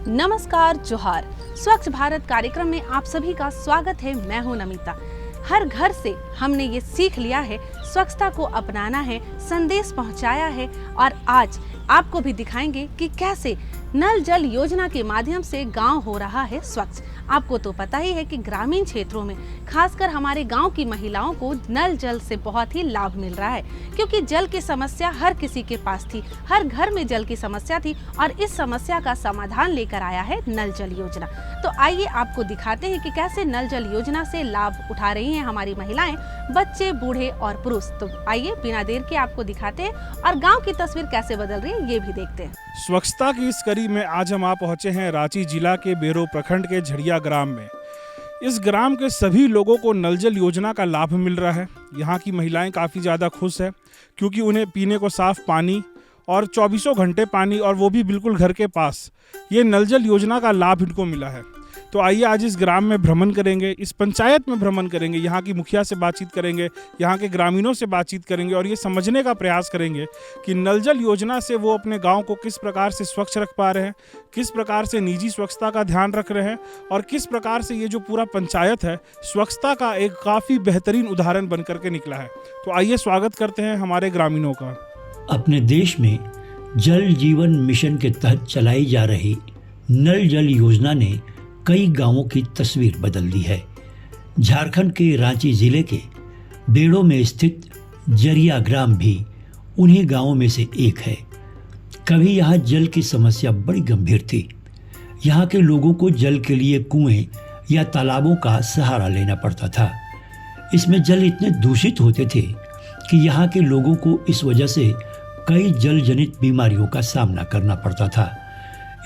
नमस्कार, जोहार। स्वच्छ भारत कार्यक्रम में आप सभी का स्वागत है। मैं हूं नमिता। हर घर से हमने ये सीख लिया है, स्वच्छता को अपनाना है, संदेश पहुंचाया है और आज आपको भी दिखाएंगे कि कैसे नल जल योजना के माध्यम से गांव हो रहा है स्वच्छ। आपको तो पता ही है कि ग्रामीण क्षेत्रों में खासकर हमारे गांव की महिलाओं को नल जल से बहुत ही लाभ मिल रहा है, क्योंकि जल की समस्या हर किसी के पास थी, हर घर में जल की समस्या थी और इस समस्या का समाधान लेकर आया है नल जल योजना। तो आइए आपको दिखाते हैं कि कैसे नल जल योजना से लाभ उठा रही हैं हमारी महिलाएं, बच्चे, बूढ़े और पुरुष। तो आइए बिना देर के आपको दिखाते हैं और गाँव की तस्वीर कैसे बदल रही है ये भी देखते हैं। स्वच्छता की इस कड़ी में आज हम पहुंचे हैं रांची जिला के बेरो प्रखंड के झड़िया ग्राम में। इस ग्राम के सभी लोगों को नल जल योजना का लाभ मिल रहा है। यहाँ की महिलाएं काफ़ी ज़्यादा खुश है क्योंकि उन्हें पीने को साफ पानी और 24 घंटे पानी, और वो भी बिल्कुल घर के पास, ये नल जल योजना का लाभ इनको मिला है। तो आइए आज इस ग्राम में भ्रमण करेंगे, इस पंचायत में भ्रमण करेंगे, यहाँ की मुखिया से बातचीत करेंगे, यहाँ के ग्रामीणों से बातचीत करेंगे और ये समझने का प्रयास करेंगे कि नल जल योजना से वो अपने गांव को किस प्रकार से स्वच्छ रख पा रहे हैं, किस प्रकार से निजी स्वच्छता का ध्यान रख रहे हैं और किस प्रकार से ये जो पूरा पंचायत है स्वच्छता का एक काफ़ी बेहतरीन उदाहरण बन करके निकला है। तो आइए स्वागत करते हैं हमारे ग्रामीणों का। अपने देश में जल जीवन मिशन के तहत चलाई जा रही नल जल योजना ने कई गांवों की तस्वीर बदल दी है। झारखंड के रांची जिले के बेड़ो में स्थित झड़िया ग्राम भी उन्हीं गांवों में से एक है। कभी यहाँ जल की समस्या बड़ी गंभीर थी। यहाँ के लोगों को जल के लिए कुएं या तालाबों का सहारा लेना पड़ता था। इसमें जल इतने दूषित होते थे कि यहाँ के लोगों को इस वजह से कई जल जनित बीमारियों का सामना करना पड़ता था।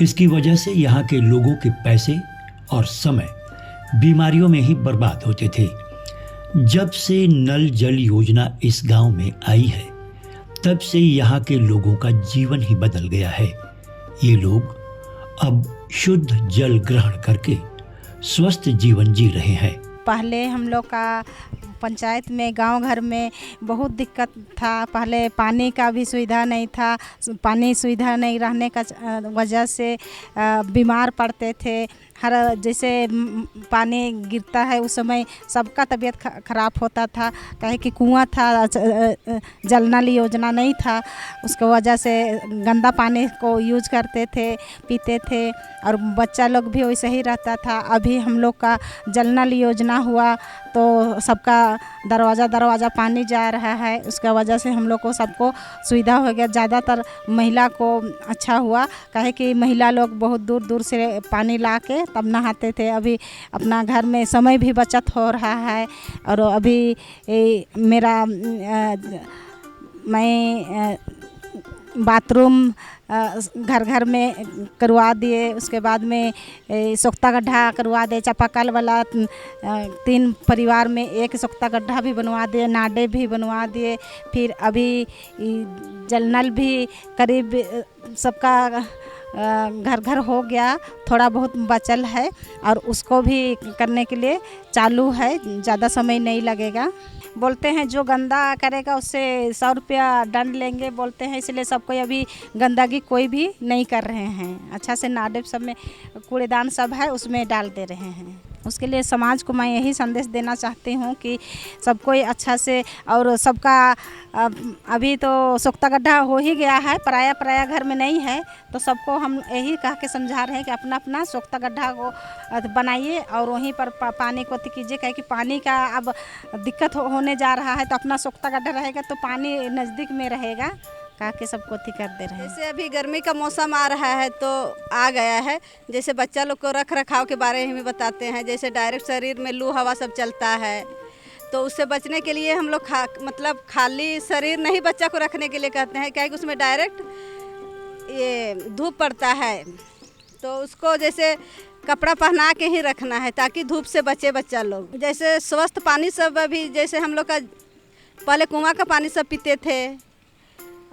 इसकी वजह से यहाँ के लोगों के पैसे और समय बीमारियों में ही बर्बाद होते थे। जब से नल जल योजना इस गांव में आई है, तब से यहाँ के लोगों का जीवन ही बदल गया है। ये लोग अब शुद्ध जल ग्रहण करके स्वस्थ जीवन जी रहे हैं। पहले हम लोग का पंचायत में गांव घर में बहुत दिक्कत था। पहले पानी का भी सुविधा नहीं था। पानी सुविधा नहीं रहने का वजह से बीमार पड़ते थे। हर जैसे पानी गिरता है उस समय सबका तबीयत खराब होता था। कहे कि कुआं था, जल नल योजना नहीं था, उसकी वजह से गंदा पानी को यूज करते थे, पीते थे और बच्चा लोग भी वैसे ही रहता था। अभी हम लोग का जल नल योजना हुआ तो सबका दरवाज़ा पानी जा रहा है। उसका वजह से हम लोग को सबको सुविधा हो गया। ज़्यादातर महिला को अच्छा हुआ, कहे कि महिला लोग बहुत दूर दूर से पानी ला के तब नहाते थे। अभी अपना घर में समय भी बचत हो रहा है। और अभी मैं बाथरूम घर घर में करवा दिए। उसके बाद में सोख्ता गड्ढा करवा दे, चापाकल वाला 3 परिवार में एक सोख्ता गड्ढा भी बनवा दिए, नाडे भी बनवा दिए। फिर अभी जल नल भी करीब सबका घर घर हो गया, थोड़ा बहुत बचल है और उसको भी करने के लिए चालू है, ज़्यादा समय नहीं लगेगा। बोलते हैं जो गंदा करेगा उससे 100 रुपया दंड लेंगे बोलते हैं, इसलिए सबको अभी गंदगी कोई भी नहीं कर रहे हैं। अच्छा से नाडे सब में कूड़ेदान सब है उसमें डाल दे रहे हैं। उसके लिए समाज को मैं यही संदेश देना चाहती हूँ कि सबको अच्छा से, और सबका अभी तो सोख्ता गड्ढा हो ही गया है, पराया घर में नहीं है, तो सबको हम यही कह के समझा रहे हैं कि अपना अपना सोख्ता गड्ढा को बनाइए और वहीं पर पानी को कीजिए। कहे कि पानी का अब दिक्कत होने जा रहा है, तो अपना सोख्ता गड्ढा रहेगा तो पानी नज़दीक में रहेगा, कहा के सबको कर दे रहे हैं। जैसे अभी गर्मी का मौसम आ रहा है तो आ गया है, जैसे बच्चा लोग को रख रखाव के बारे में बताते हैं। जैसे डायरेक्ट शरीर में लू हवा सब चलता है, तो उससे बचने के लिए हम लोग मतलब खाली शरीर नहीं बच्चा को रखने के लिए कहते हैं, क्या कि उसमें डायरेक्ट ये धूप पड़ता है, तो उसको जैसे कपड़ा पहना के ही रखना है ताकि धूप से बचे बच्चा लोग। जैसे स्वस्थ पानी सब अभी जैसे हम लोग का पहले कुआं का पानी सब पीते थे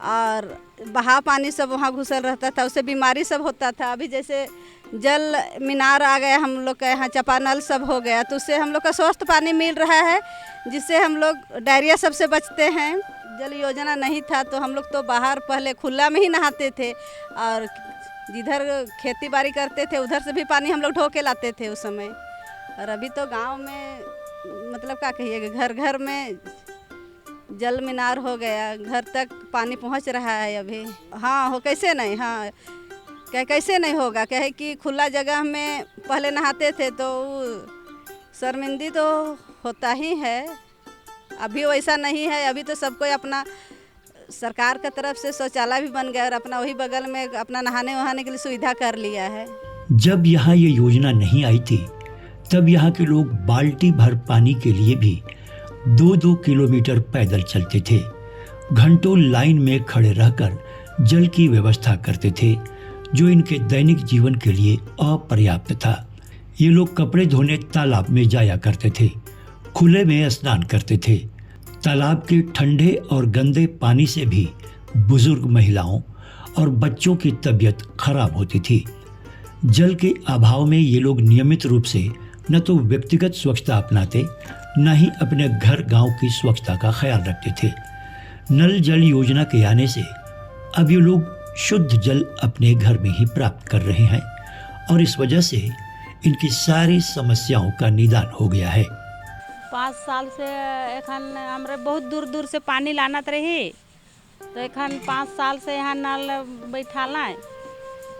और बहाव पानी सब वहाँ घुसल रहता था, उससे बीमारी सब होता था। अभी जैसे जल मीनार आ गया, हम लोग का यहाँ चापानल सब हो गया, तो उससे हम लोग का स्वस्थ पानी मिल रहा है, जिससे हम लोग डायरिया सबसे बचते हैं। जल योजना नहीं था तो हम लोग तो बाहर पहले खुला में ही नहाते थे और जिधर खेती बाड़ी करते थे उधर से भी पानी हम लोग ढो के लाते थे उस समय। और अभी तो गांव में मतलब क्या कहिए, घर घर में जल मीनार हो गया, घर तक पानी पहुंच रहा है अभी। हाँ हो, कैसे नहीं, हाँ कैसे नहीं होगा। कहे कि खुला जगह में पहले नहाते थे तो शर्मिंदी तो होता ही है। अभी वैसा नहीं है, अभी तो सबको अपना सरकार की तरफ से शौचालय भी बन गया और अपना वही बगल में अपना नहाने वहाने के लिए सुविधा कर लिया है। जब यहाँ ये योजना नहीं आई थी तब यहाँ के लोग बाल्टी भर पानी के लिए भी 2-2 किलोमीटर पैदल चलते थे। घंटों लाइन में खड़े रहकर जल की व्यवस्था करते थे, जो इनके दैनिक जीवन के लिए अपर्याप्त था। ये लोग कपड़े धोने तालाब में जाया करते थे, खुले में स्नान करते थे। तालाब के ठंडे और गंदे पानी से भी बुजुर्ग महिलाओं और बच्चों की तबीयत खराब होती थी। जल के अभाव में ये लोग नियमित रूप से न तो व्यक्तिगत स्वच्छता अपनाते, न ही अपने घर गांव की स्वच्छता का ख्याल रखते थे। नल जल योजना के आने से अब ये लोग शुद्ध जल अपने घर में ही प्राप्त कर रहे हैं और इस वजह से इनकी सारी समस्याओं का निदान हो गया है। 5 साल से एखन हमरे बहुत दूर दूर से पानी लानत रही, तो एखन 5 साल से यहाँ नल बैठाला है।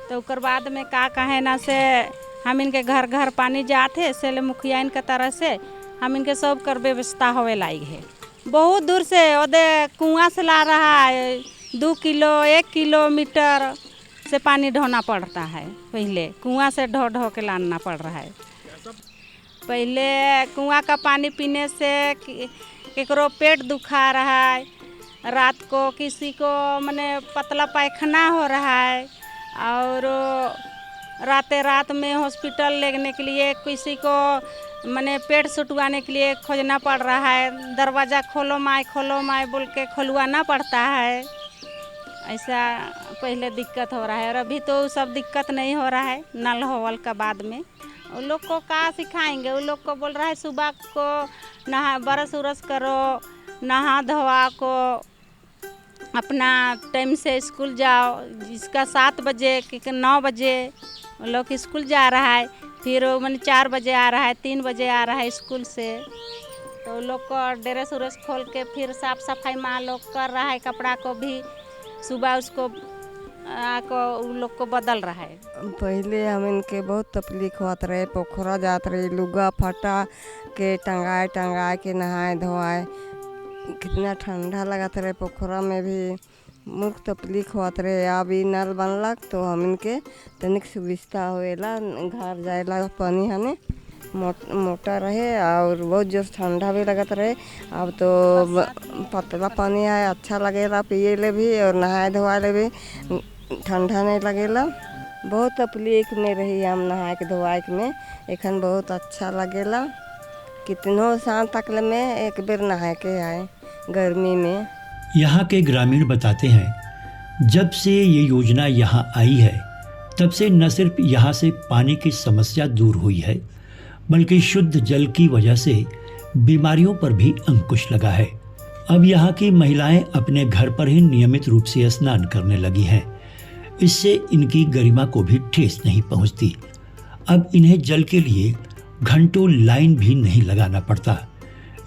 तो ओकर बाद में का कहे ना से हम इनके घर घर पानी जाते से ले मुखिया इनके तरह से हम इनके सब कर व्यवस्था होवे लाई है। बहुत दूर से ओदे कुआं से ला रहा है, 2 किलो 1 किलोमीटर से पानी ढोना पड़ता है। पहले कुआं से ढो ढो के लाना पड़ रहा है। पहले कुआं का पानी पीने से केकरो पेट दुखा रहा है, रात को किसी को माने पतला पायखाना हो रहा है, और रात में हॉस्पिटल लेने के लिए किसी को माने पेट सुटवाने के लिए खोजना पड़ रहा है। दरवाज़ा खोलो माय बोल के खुलवाना पड़ता है। ऐसा पहले दिक्कत हो रहा है और अभी तो सब दिक्कत नहीं हो रहा है। नल होवल का बाद में उन लोग को क्या सिखाएंगे, उन लोग को बोल रहा है सुबह को नहा बरस उरस करो, नहा धोवा को अपना टाइम से स्कूल जाओ। जिसका 7 बजे कि 9 बजे उन लोग स्कूल जा रहा है, फिर मैंने 4 बजे आ रहा है, 3 बजे आ रहा है स्कूल से। तो लोग को ड्रेस उरेस खोल के फिर साफ सफाई माँ लोग कर रहा है, कपड़ा को भी सुबह उसको उन लोग को बदल रहा है। पहले हम इनके बहुत तकलीफ होत रहे, पोखरा जात रहे, लुगा फटा के टंगाए के नहाए धोआए, कितना ठंडा लगत रहे पोखरा में भी, मुख तकलीफ होत रहे। अब ई नल बनलक तो हम इनके तनिक सुविधा होएला, घर जाएला पानी हने मोटा रहे और बहुत जोर ठंडा भी लगत रहे। अब तो पतला पानी है, अच्छा लगेला पिए ले भी और नहाए धोआए ले भी ठंडा नहीं लगेला। बहुत तकलीफ में रही हम नहाए के धोआए में, एखन बहुत अच्छा लगेला। कितनों शाम तक में एक बेर नहाए के आए गर्मी में। यहाँ के ग्रामीण बताते हैं, जब से ये योजना यहाँ आई है तब से न सिर्फ यहाँ से पानी की समस्या दूर हुई है, बल्कि शुद्ध जल की वजह से बीमारियों पर भी अंकुश लगा है। अब यहाँ की महिलाएं अपने घर पर ही नियमित रूप से स्नान करने लगी हैं। इससे इनकी गरिमा को भी ठेस नहीं पहुँचती। अब इन्हें जल के लिए घंटों लाइन भी नहीं लगाना पड़ता।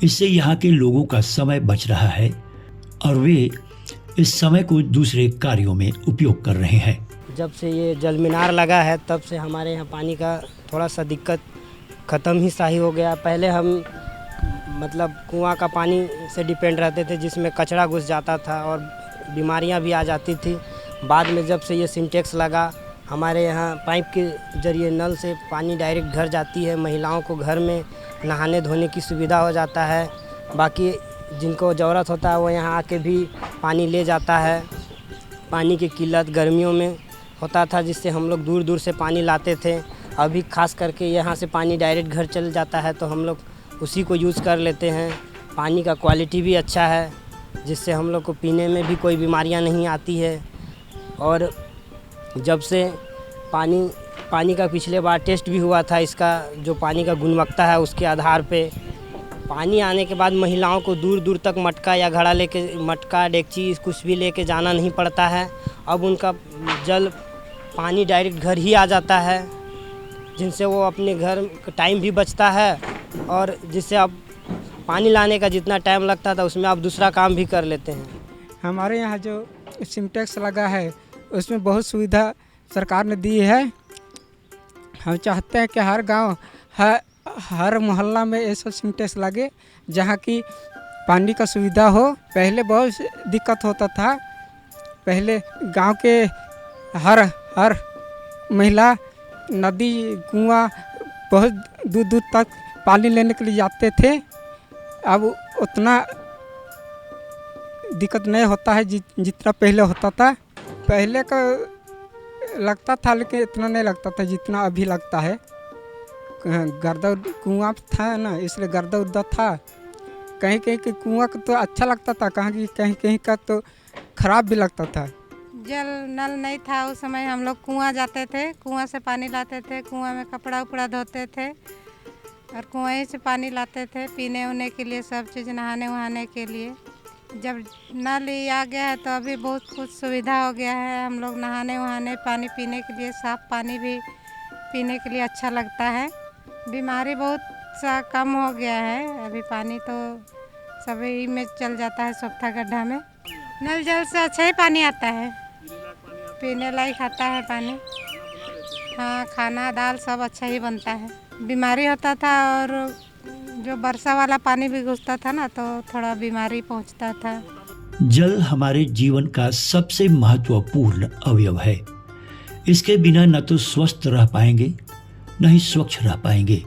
इससे यहाँ के लोगों का समय बच रहा है और वे इस समय को दूसरे कार्यों में उपयोग कर रहे हैं। जब से ये जल मीनार लगा है तब से हमारे यहाँ पानी का थोड़ा सा दिक्कत ख़त्म ही सा ही हो गया। पहले हम मतलब कुआं का पानी से डिपेंड रहते थे, जिसमें कचरा घुस जाता था और बीमारियां भी आ जाती थी। बाद में जब से ये सिंटेक्स लगा, हमारे यहाँ पाइप के जरिए नल से पानी डायरेक्ट घर जाती है। महिलाओं को घर में नहाने धोने की सुविधा हो जाता है। बाकी जिनको ज़रूरत होता है वो यहाँ आके भी पानी ले जाता है। पानी की किल्लत गर्मियों में होता था, जिससे हम लोग दूर दूर से पानी लाते थे। अभी खास करके यहाँ से पानी डायरेक्ट घर चल जाता है तो हम लोग उसी को यूज़ कर लेते हैं। पानी का क्वालिटी भी अच्छा है, जिससे हम लोग को पीने में भी कोई बीमारियाँ नहीं आती है। और जब से पानी का पिछले बार टेस्ट भी हुआ था, इसका जो पानी का गुणवत्ता है उसके आधार पे पानी आने के बाद महिलाओं को दूर दूर तक मटका या घड़ा लेके, मटका डेगची कुछ भी लेके जाना नहीं पड़ता है। अब उनका जल पानी डायरेक्ट घर ही आ जाता है, जिनसे वो अपने घर का टाइम भी बचता है और जिससे अब पानी लाने का जितना टाइम लगता था उसमें आप दूसरा काम भी कर लेते हैं। हमारे यहाँ जो सिंटेक्स लगा है उसमें बहुत सुविधा सरकार ने दी है। हम चाहते हैं कि हर गांव हर मोहल्ला में ऐसा सिंटेक्स लगे जहाँ की पानी का सुविधा हो। पहले बहुत दिक्कत होता था, पहले गांव के हर महिला नदी कुआं बहुत दूर दूर तक पानी लेने के लिए जाते थे। अब उतना दिक्कत नहीं होता है जितना पहले होता था। पहले का लगता था लेकिन इतना नहीं लगता था जितना अभी लगता है। गर्दा कुआं था ना, इसलिए गर्दा उद्दा था। कहीं कहीं के कुआं का तो अच्छा लगता था, कहीं कहीं का तो ख़राब भी लगता था। जल नल नहीं था उस समय, हम लोग कुआं जाते थे, कुआं से पानी लाते थे, कुआं में कपड़ा उपड़ा धोते थे और कुएं से पानी लाते थे पीने उने के लिए, सब चीज़ नहाने वहाने के लिए। जब नल आ गया है तो अभी बहुत कुछ सुविधा हो गया है। हम लोग नहाने वहाने, पानी पीने के लिए, साफ़ पानी भी पीने के लिए अच्छा लगता है। बीमारी बहुत सा कम हो गया है। अभी पानी तो सभी में चल जाता है, सोख्ता गड्ढा में। नल जल से अच्छा ही पानी आता है, पीने लायक आता है पानी। हाँ, खाना दाल सब अच्छा ही बनता है। बीमारी होता था और जो वर्षा वाला पानी भी घुसता था ना तो थोड़ा बीमारी पहुंचता था। जल हमारे जीवन का सबसे महत्वपूर्ण अवयव है। इसके बिना न तो स्वस्थ रह पाएंगे न ही स्वच्छ रह पाएंगे।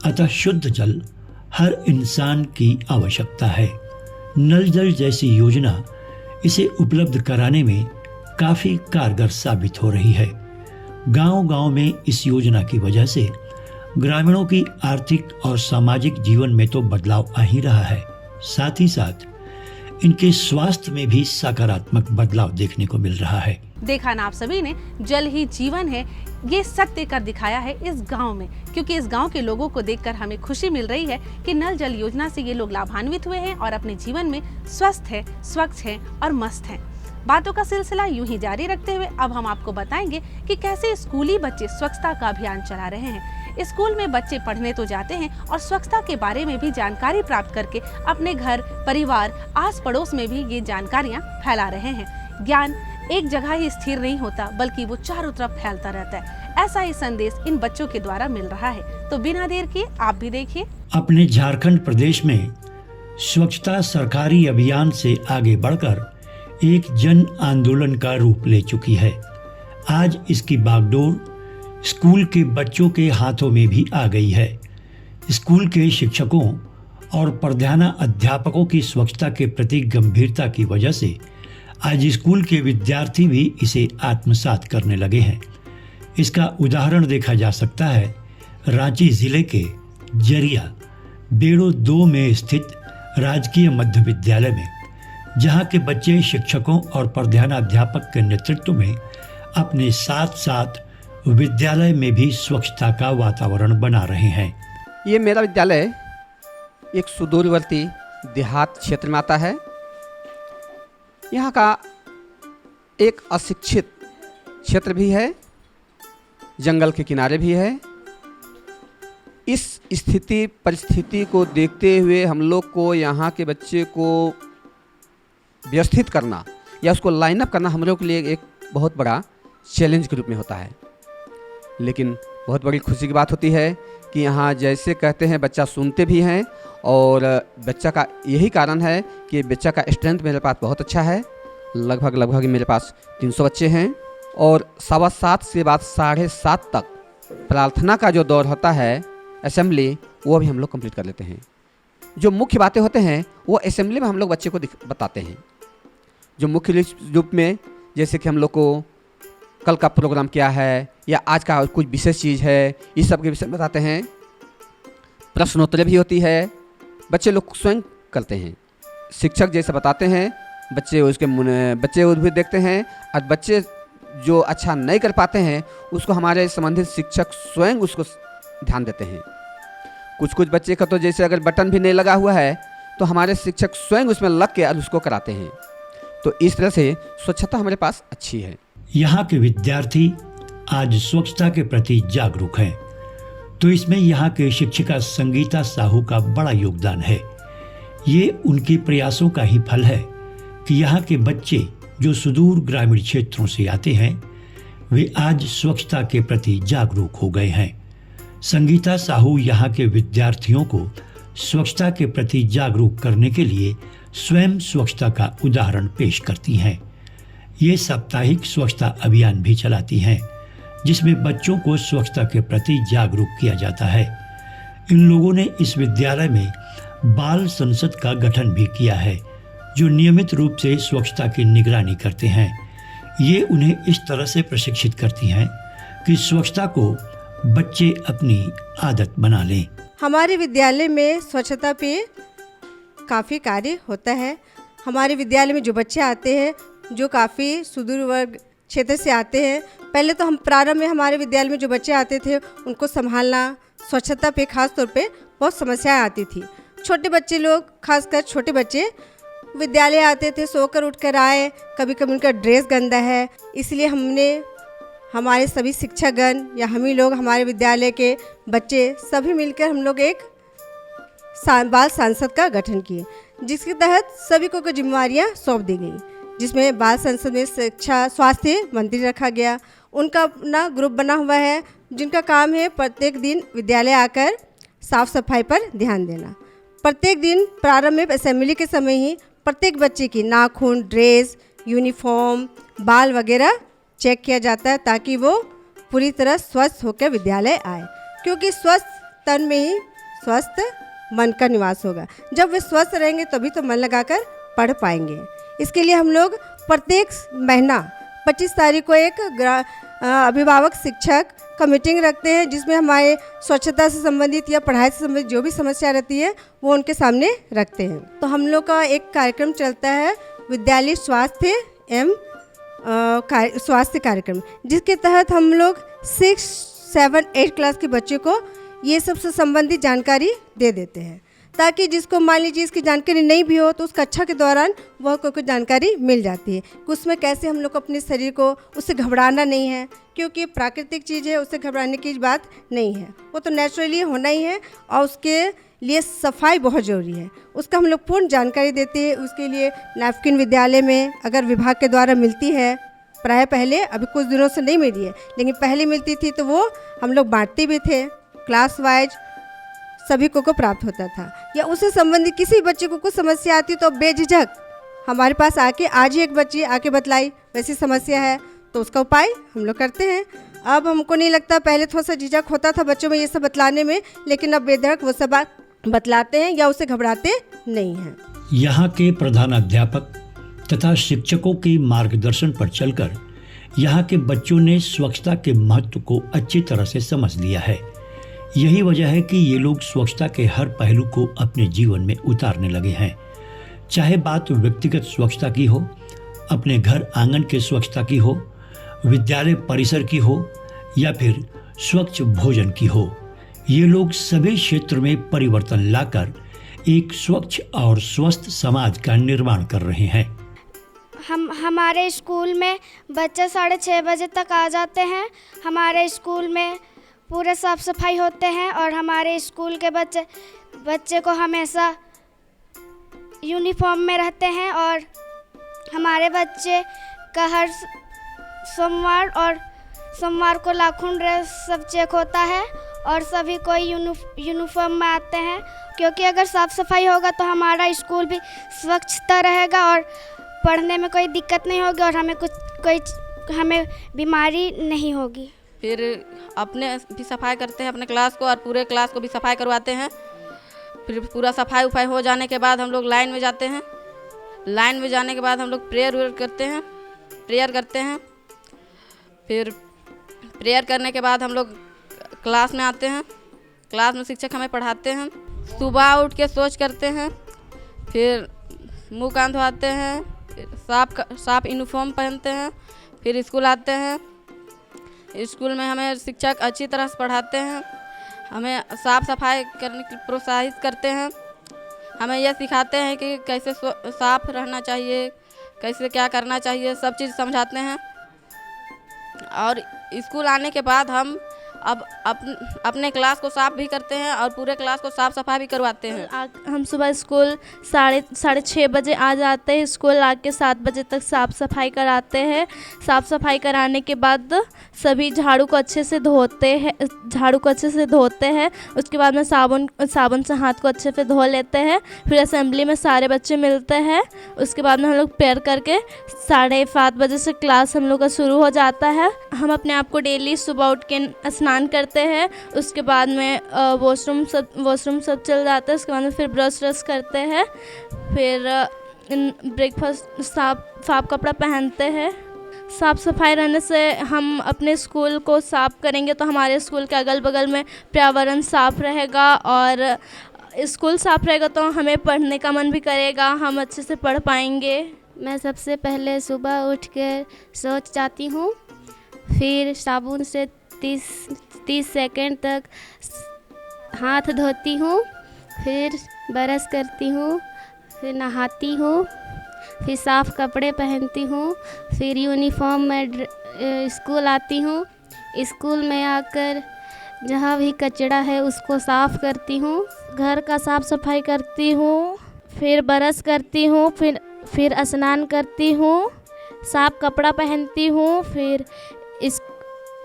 अतः शुद्ध जल हर इंसान की आवश्यकता है। नल जल जैसी योजना इसे उपलब्ध कराने में काफ़ी कारगर साबित हो रही है। गांव-गांव में इस योजना की वजह से ग्रामीणों की आर्थिक और सामाजिक जीवन में तो बदलाव आ ही रहा है, साथ ही साथ इनके स्वास्थ्य में भी सकारात्मक बदलाव देखने को मिल रहा है। देखा ना आप सभी ने, जल ही जीवन है, ये सत्य कर दिखाया है इस गांव में। क्योंकि इस गांव के लोगों को देखकर हमें खुशी मिल रही है कि नल जल योजना से ये लोग लाभान्वित हुए हैं और अपने जीवन में स्वस्थ है, स्वच्छ है और मस्त हैं। बातों का सिलसिला यूं ही जारी रखते हुए अब हम आपको बताएंगे कि कैसे स्कूली बच्चे स्वच्छता का अभियान चला रहे हैं। स्कूल में बच्चे पढ़ने तो जाते हैं और स्वच्छता के बारे में भी जानकारी प्राप्त करके अपने घर, परिवार, आस पड़ोस में भी ये जानकारियां फैला रहे हैं। ज्ञान एक जगह ही स्थिर नहीं होता बल्कि वो चारों तरफ फैलता रहता है। ऐसा ही संदेश इन बच्चों के द्वारा मिल रहा है। तो बिना देर किए आप भी देखिए। अपने झारखंड प्रदेश में स्वच्छता सरकारी अभियान से आगे बढ़कर एक जन आंदोलन का रूप ले चुकी है। आज इसकी बागडोर स्कूल के बच्चों के हाथों में भी आ गई है। स्कूल के शिक्षकों और प्रधान अध्यापकों की स्वच्छता के प्रति गंभीरता की वजह से आज स्कूल के विद्यार्थी भी इसे आत्मसात करने लगे हैं। इसका उदाहरण देखा जा सकता है रांची जिले के जरिया बेड़ो 2 में स्थित राजकीय मध्य विद्यालय में, जहां के बच्चे शिक्षकों और प्रधानाध्यापक के नेतृत्व में अपने साथ साथ विद्यालय में भी स्वच्छता का वातावरण बना रहे हैं। ये मेरा विद्यालय एक सुदूरवर्ती देहात क्षेत्र में आता है। यहाँ का एक अशिक्षित क्षेत्र भी है, जंगल के किनारे भी है। इस स्थिति परिस्थिति को देखते हुए हम लोग को यहाँ के बच्चे को व्यवस्थित करना या उसको लाइनअप करना हम लोग के लिए एक बहुत बड़ा चैलेंज के रूप में होता है। लेकिन बहुत बड़ी खुशी की बात होती है कि यहाँ जैसे कहते हैं बच्चा सुनते भी हैं और बच्चा का यही कारण है कि बच्चा का स्ट्रेंथ मेरे पास बहुत अच्छा है। लगभग मेरे पास 300 बच्चे हैं और 7:15 से बाद 7:30 तक प्रार्थना का जो दौर होता है असेंबली, वो भी हम लोग कंप्लीट कर लेते हैं। जो मुख्य बातें होते हैं वो असेंबली में हम लोग बच्चे को बताते हैं। जो मुख्य रूप में जैसे कि हम लोग को कल का प्रोग्राम क्या है या आज का कुछ विशेष चीज़ है, इस सब के विषय में बताते हैं। प्रश्नोत्तरी भी होती है, बच्चे लोग स्वयं करते हैं। शिक्षक जैसे बताते हैं बच्चे भी देखते हैं और बच्चे जो अच्छा नहीं कर पाते हैं उसको हमारे संबंधित शिक्षक स्वयं उसको ध्यान देते हैं। कुछ बच्चे का तो जैसे अगर बटन भी नहीं लगा हुआ है तो हमारे शिक्षक स्वयं उसमें लग के उसको कराते हैं। तो इस तरह से स्वच्छता हमारे पास अच्छी है। यहाँ के विद्यार्थी आज स्वच्छता के प्रति जागरूक हैं, तो इसमें यहाँ के शिक्षिका संगीता साहू का बड़ा योगदान है। ये उनके प्रयासों का ही फल है कि यहाँ के बच्चे जो सुदूर ग्रामीण क्षेत्रों से आते हैं, वे आज स्वच्छता के प्रति जागरूक हो गए हैं। संगीता साहू यहाँ के विद्यार्थियों को स्वच्छता के प्रति जागरूक करने के लिए स्वयं स्वच्छता का उदाहरण पेश करती हैं। ये साप्ताहिक स्वच्छता अभियान भी चलाती हैं, जिसमें बच्चों को स्वच्छता के प्रति जागरूक किया जाता है। इन लोगों ने इस विद्यालय में बाल संसद का गठन भी किया है, जो नियमित रूप से स्वच्छता की निगरानी करते हैं। ये उन्हें इस तरह से प्रशिक्षित करती हैं कि स्वच्छता को बच्चे अपनी आदत बना लें। हमारे विद्यालय में स्वच्छता पे काफ़ी कार्य होता है। हमारे विद्यालय में जो बच्चे आते हैं, जो काफ़ी सुदूर वर्ग क्षेत्र से आते हैं, पहले तो हम प्रारंभ में हमारे विद्यालय में जो बच्चे आते थे उनको संभालना, स्वच्छता पे खास तौर पे बहुत समस्याएं आती थी। छोटे बच्चे लोग, खासकर छोटे बच्चे विद्यालय आते थे, सोकर उठकर आए, कभी कभी उनका ड्रेस गंदा है, इसलिए हमने हमारे सभी शिक्षकगण या हम ही लोग, हमारे विद्यालय के बच्चे सभी मिलकर हम लोग एक बाल सांसद का गठन किए, जिसके तहत सभी को जिम्मेवारियाँ सौंप दी गई, जिसमें बाल संसद में शिक्षा स्वास्थ्य मंत्री रखा गया। उनका अपना ग्रुप बना हुआ है, जिनका काम है प्रत्येक दिन विद्यालय आकर साफ सफाई पर ध्यान देना। प्रत्येक दिन प्रारंभ में असेंबली के समय ही प्रत्येक बच्चे की नाखून, ड्रेस, यूनिफॉर्म, बाल वगैरह चेक किया जाता है, ताकि वो पूरी तरह स्वस्थ होकर विद्यालय आए, क्योंकि स्वस्थ तन में ही स्वस्थ मन का निवास होगा। जब वे स्वस्थ रहेंगे तभी तो मन लगाकर पढ़ पाएंगे। इसके लिए हम लोग प्रत्येक महीना 25 तारीख को एक अभिभावक शिक्षक का मीटिंग रखते हैं, जिसमें हमारे स्वच्छता से संबंधित या पढ़ाई से संबंधित जो भी समस्या रहती है वो उनके सामने रखते हैं। तो हम लोग का एक कार्यक्रम चलता है, विद्यालय स्वास्थ्य एवं स्वास्थ्य कार्यक्रम, जिसके तहत हम लोग 6, 7, 8 क्लास के बच्चे को ये सब से संबंधित जानकारी दे देते हैं, ताकि जिसको मान लीजिए इसकी जानकारी नहीं भी हो तो उस कक्षा के दौरान वह को जानकारी मिल जाती है कि उसमें कैसे हम लोग अपने शरीर को, उससे घबराना नहीं है, क्योंकि प्राकृतिक चीज़ है, उससे घबराने की बात नहीं है, वो तो नेचुरली होना ही है, और उसके लिए सफाई बहुत ज़रूरी है। उसका हम लोग पूर्ण जानकारी देते हैं। उसके लिए नैपकिन विद्यालय में अगर विभाग के द्वारा मिलती है, प्राय पहले, अभी कुछ दिनों से नहीं मिली है, लेकिन पहले मिलती थी, तो वो हम लोग बांटते भी थे, क्लास वाइज सभी को प्राप्त होता था। या उससे संबंधित किसी बच्चे को कुछ समस्या आती तो बेझिझक हमारे पास आके, आज ही एक बच्ची आके बतलाई वैसी समस्या है, तो उसका उपाय हम लोग करते हैं। अब हमको नहीं लगता, पहले थोड़ा सा झिझक होता था बच्चों में ये सब बतलाने में, लेकिन अब बेधड़क वो सब बात बतलाते हैं या उसे घबराते नहीं हैं। यहाँ के प्रधानाध्यापक तथा शिक्षकों के मार्गदर्शन पर चलकर यहाँ के बच्चों ने स्वच्छता के महत्व को अच्छी तरह से समझ लिया है। यही वजह है कि ये लोग स्वच्छता के हर पहलू को अपने जीवन में उतारने लगे हैं। चाहे बात व्यक्तिगत स्वच्छता की हो, अपने घर आंगन के स्वच्छता की हो, विद्यालय परिसर की हो, या फिर स्वच्छ भोजन की हो, ये लोग सभी क्षेत्र में परिवर्तन लाकर एक स्वच्छ और स्वस्थ समाज का निर्माण कर रहे हैं। हमारे स्कूल में बच्चे 6:30 बजे तक आ जाते हैं। हमारे स्कूल में पूरे साफ सफाई होते हैं, और हमारे स्कूल के बच्चे को हमेशा यूनिफॉर्म में रहते हैं, और हमारे बच्चे का हर सोमवार को नाखून, ड्रेस सब चेक होता है, और सभी कोई यूनिफॉर्म में आते हैं, क्योंकि अगर साफ़ सफाई होगा तो हमारा स्कूल भी स्वच्छता रहेगा और पढ़ने में कोई दिक्कत नहीं होगी, और हमें बीमारी नहीं होगी। फिर अपने भी सफाई करते हैं अपने क्लास को, और पूरे क्लास को भी सफाई करवाते हैं। फिर पूरा सफाई उफाई हो जाने के बाद हम लोग लाइन में जाते हैं। लाइन में जाने के बाद हम लोग प्रेयर करते हैं। फिर प्रेयर करने के बाद हम लोग क्लास में आते हैं। क्लास में शिक्षक हमें पढ़ाते हैं। सुबह उठ के शौच करते हैं, फिर मुंह कान धोते हैं, साफ यूनिफॉर्म पहनते हैं, फिर स्कूल आते हैं। स्कूल में हमें शिक्षक अच्छी तरह से पढ़ाते हैं, हमें साफ सफाई करने की प्रोत्साहित करते हैं। हमें यह सिखाते हैं कि कैसे साफ रहना चाहिए, कैसे क्या करना चाहिए, सब चीज़ समझाते हैं। और स्कूल आने के बाद हम अब अपने क्लास को साफ़ भी करते हैं और पूरे क्लास को साफ़ सफाई भी करवाते हैं। हम सुबह स्कूल साढ़े 6 बजे आ जाते हैं। स्कूल आके 7 बजे तक साफ़ सफाई कराते हैं। साफ़ सफाई कराने के बाद सभी झाड़ू को अच्छे से धोते हैं। उसके बाद में साबुन से हाथ को अच्छे से धो लेते हैं। फिर असेंबली में सारे बच्चे मिलते हैं। उसके बाद में हम लोग प्रेयर करके 7:30 बजे से क्लास हम लोग का शुरू हो जाता है। हम अपने आप को डेली सुबह उठ के स्नान करते हैं। उसके बाद में वॉशरूम सब चल जाता है। उसके बाद में फिर ब्रश करते हैं। फिर ब्रेकफास्ट साफ कपड़ा पहनते हैं। साफ़ सफाई रहने से हम अपने स्कूल को साफ़ करेंगे तो हमारे स्कूल के अगल बगल में पर्यावरण साफ़ रहेगा और स्कूल साफ़ रहेगा तो हमें पढ़ने का मन भी करेगा, हम अच्छे से पढ़ पाएंगे। मैं सबसे पहले सुबह उठ कर शौच जाती हूँ। फिर साबुन से 30 सेकंड तक हाथ धोती हूँ। फिर ब्रश करती हूँ। फिर नहाती हूँ। फिर साफ़ कपड़े पहनती हूँ। फिर यूनिफॉर्म में स्कूल आती हूँ। स्कूल में आकर जहाँ भी कचरा है उसको साफ़ करती हूँ। घर का साफ़ सफाई करती हूँ। फिर ब्रश करती हूँ। फिर स्नान करती हूँ। साफ़ कपड़ा पहनती हूँ। फिर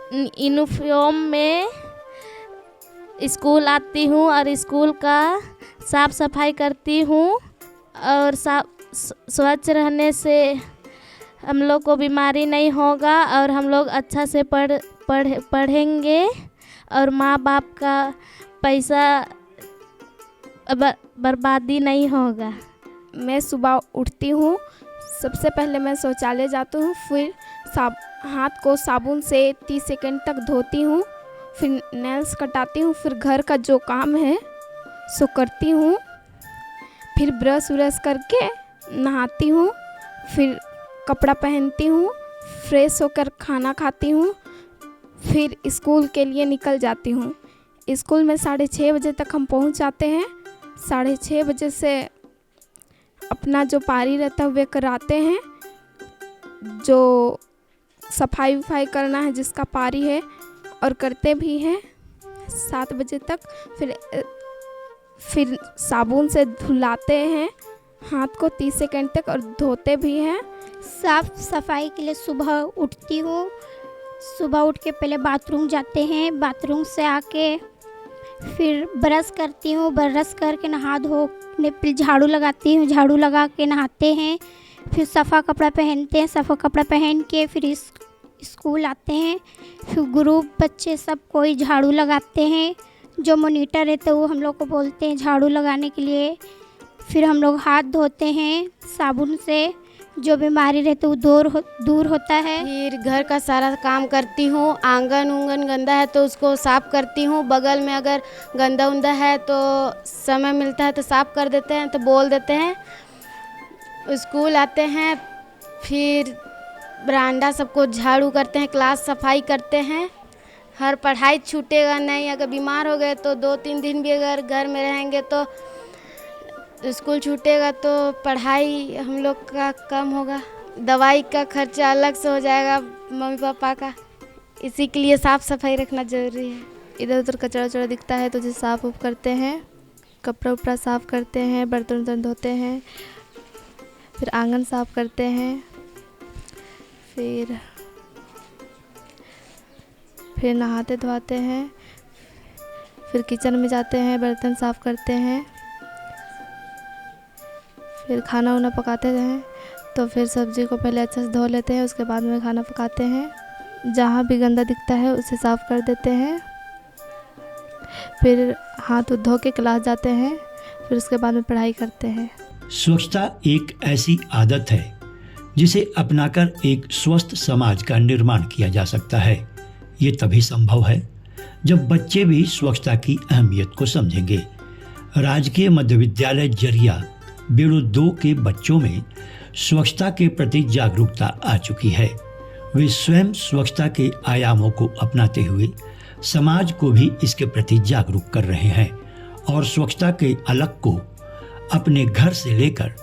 यूनिफॉर्म में स्कूल आती हूँ और स्कूल का साफ़ सफाई करती हूँ। और स्वच्छ रहने से हम लोग को बीमारी नहीं होगा और हम लोग अच्छा से पढ़ेंगे और माँ बाप का पैसा बर्बादी नहीं होगा। मैं सुबह उठती हूँ। सबसे पहले मैं शौचालय जाती हूँ। फिर हाथ को साबुन से 30 सेकंड तक धोती हूँ। फिर नेल्स कटाती हूँ। फिर घर का जो काम है सो करती हूँ। फिर ब्रश करके नहाती हूँ। फिर कपड़ा पहनती हूँ। फ्रेश होकर खाना खाती हूँ। फिर स्कूल के लिए निकल जाती हूँ। स्कूल में 6:30 बजे तक हम पहुँच जाते हैं। 6:30 बजे से अपना जो पारी रहता है वे कराते हैं। जो सफाई करना है जिसका पारी है और करते भी हैं 7 बजे तक। फिर साबुन से धुलाते हैं हाथ को 30 सेकंड तक और धोते भी हैं। साफ़ सफाई के लिए सुबह उठती हूँ। सुबह उठ के पहले बाथरूम जाते हैं। बाथरूम से आके फिर ब्रश करती हूँ। ब्रश करके नहा धोने फिर झाड़ू लगाती हूँ। झाड़ू लगा के नहाते हैं। फिर सफ़ा कपड़ा पहनते हैं। सफ़ा कपड़ा पहन के फिर स्कूल आते हैं। फिर ग्रुप बच्चे सब कोई झाड़ू लगाते हैं। जो मॉनिटर रहते वो हम लोग को बोलते हैं झाड़ू लगाने के लिए। फिर हम लोग हाथ धोते हैं साबुन से। जो बीमारी रहती है वो दूर होता है। फिर घर का सारा काम करती हूँ। आंगन गंदा है तो उसको साफ़ करती हूँ। बगल में अगर गंदा है तो समय मिलता है तो साफ़ कर देते हैं, तो बोल देते हैं। स्कूल आते हैं। फिर बरामदा सबको झाड़ू करते हैं। क्लास सफाई करते हैं। हर पढ़ाई छूटेगा नहीं। अगर बीमार हो गए तो 2-3 दिन भी अगर घर में रहेंगे तो स्कूल छूटेगा तो पढ़ाई हम लोग का कम होगा। दवाई का खर्चा अलग से हो जाएगा मम्मी पापा का। इसी के लिए साफ़ सफाई रखना ज़रूरी है। इधर उधर कचरा दिखता है तो उसे साफ़ करते हैं। कपड़ा साफ़ करते हैं। बर्तन धोते हैं। फिर आंगन साफ़ करते हैं। फिर नहाते धोते हैं। फिर किचन में जाते हैं, बर्तन साफ़ करते हैं। फिर खाना वाना पकाते हैं। तो फिर सब्ज़ी को पहले अच्छे से धो लेते हैं। उसके बाद में खाना पकाते हैं। जहाँ भी गंदा दिखता है उसे साफ़ कर देते हैं। फिर हाथ धो के क्लास जाते हैं। फिर उसके बाद में पढ़ाई करते हैं। स्वच्छता एक ऐसी आदत है जिसे अपनाकर एक स्वस्थ समाज का निर्माण किया जा सकता है। ये तभी संभव है जब बच्चे भी स्वच्छता की अहमियत को समझेंगे। राजकीय मध्य विद्यालय जरिया बेड़ो 2 के बच्चों में स्वच्छता के प्रति जागरूकता आ चुकी है। वे स्वयं स्वच्छता के आयामों को अपनाते हुए समाज को भी इसके प्रति जागरूक कर रहे हैं और स्वच्छता के अलख को अपने घर से लेकर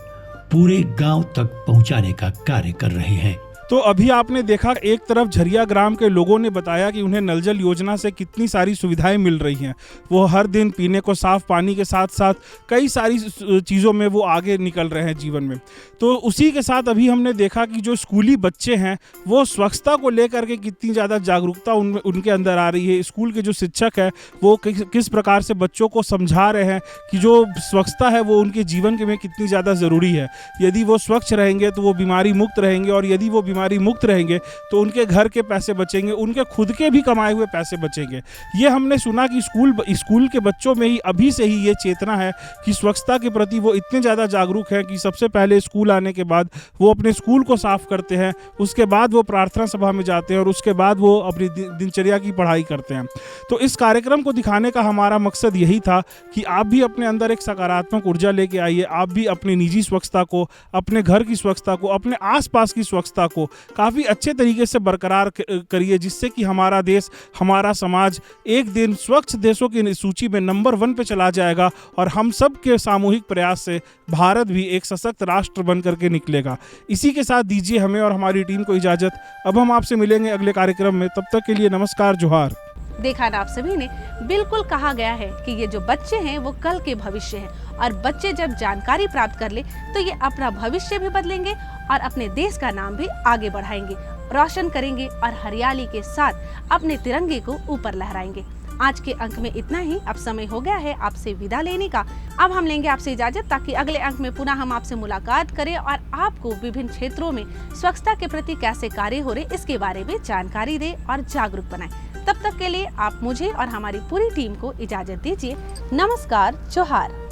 पूरे गांव तक पहुंचाने का कार्य कर रहे हैं। तो अभी आपने देखा एक तरफ झरिया ग्राम के लोगों ने बताया कि उन्हें नल जल योजना से कितनी सारी सुविधाएं मिल रही हैं। वो हर दिन पीने को साफ पानी के साथ साथ कई सारी चीज़ों में वो आगे निकल रहे हैं जीवन में। तो उसी के साथ अभी हमने देखा कि जो स्कूली बच्चे हैं वो स्वच्छता को लेकर के कितनी ज़्यादा जागरूकता उनके अंदर आ रही है। स्कूल के जो शिक्षक है वो किस प्रकार से बच्चों को समझा रहे हैं कि जो स्वच्छता है वो उनके जीवन में कितनी ज़्यादा ज़रूरी है। यदि वो स्वच्छ रहेंगे तो वो बीमारी मुक्त रहेंगे, और यदि वो बीमारी मुक्त रहेंगे तो उनके घर के पैसे बचेंगे, उनके खुद के भी कमाए हुए पैसे बचेंगे। ये हमने सुना कि स्कूल के बच्चों में ही अभी से ही ये चेतना है कि स्वच्छता के प्रति वो इतने ज़्यादा जागरूक हैं कि सबसे पहले स्कूल आने के बाद वो अपने स्कूल को साफ करते हैं, उसके बाद वो प्रार्थना सभा में जाते हैं और उसके बाद वो अपनी दिनचर्या की पढ़ाई करते हैं। तो इस कार्यक्रम को दिखाने का हमारा मकसद यही था कि आप भी अपने अंदर एक सकारात्मक ऊर्जा लेके आइए। आप भी अपनी निजी स्वच्छता को, अपने घर की स्वच्छता को, अपने आसपास की स्वच्छता को काफ़ी अच्छे तरीके से बरकरार करिए, जिससे कि हमारा देश, हमारा समाज एक दिन स्वच्छ देशों की सूची में नंबर 1 पे चला जाएगा और हम सब के सामूहिक प्रयास से भारत भी एक सशक्त राष्ट्र बन करके निकलेगा। इसी के साथ दीजिए हमें और हमारी टीम को इजाज़त। अब हम आपसे मिलेंगे अगले कार्यक्रम में, तब तक के लिए नमस्कार, जोहार। देखा ना आप सभी ने, बिल्कुल कहा गया है कि ये जो बच्चे हैं वो कल के भविष्य हैं, और बच्चे जब जानकारी प्राप्त कर ले तो ये अपना भविष्य भी बदलेंगे और अपने देश का नाम भी आगे बढ़ाएंगे, रोशन करेंगे और हरियाली के साथ अपने तिरंगे को ऊपर लहराएंगे। आज के अंक में इतना ही। अब समय हो गया है आपसे विदा लेने का। अब हम लेंगे आपसे इजाजत, ताकि अगले अंक में पुनः हम आपसे मुलाकात करें और आपको विभिन्न क्षेत्रों में स्वच्छता के प्रति कैसे कार्य हो रहे इसके बारे में जानकारी दें और जागरूक बनाएं। तब तक के लिए आप मुझे और हमारी पूरी टीम को इजाजत दीजिए। नमस्कार, जोहार।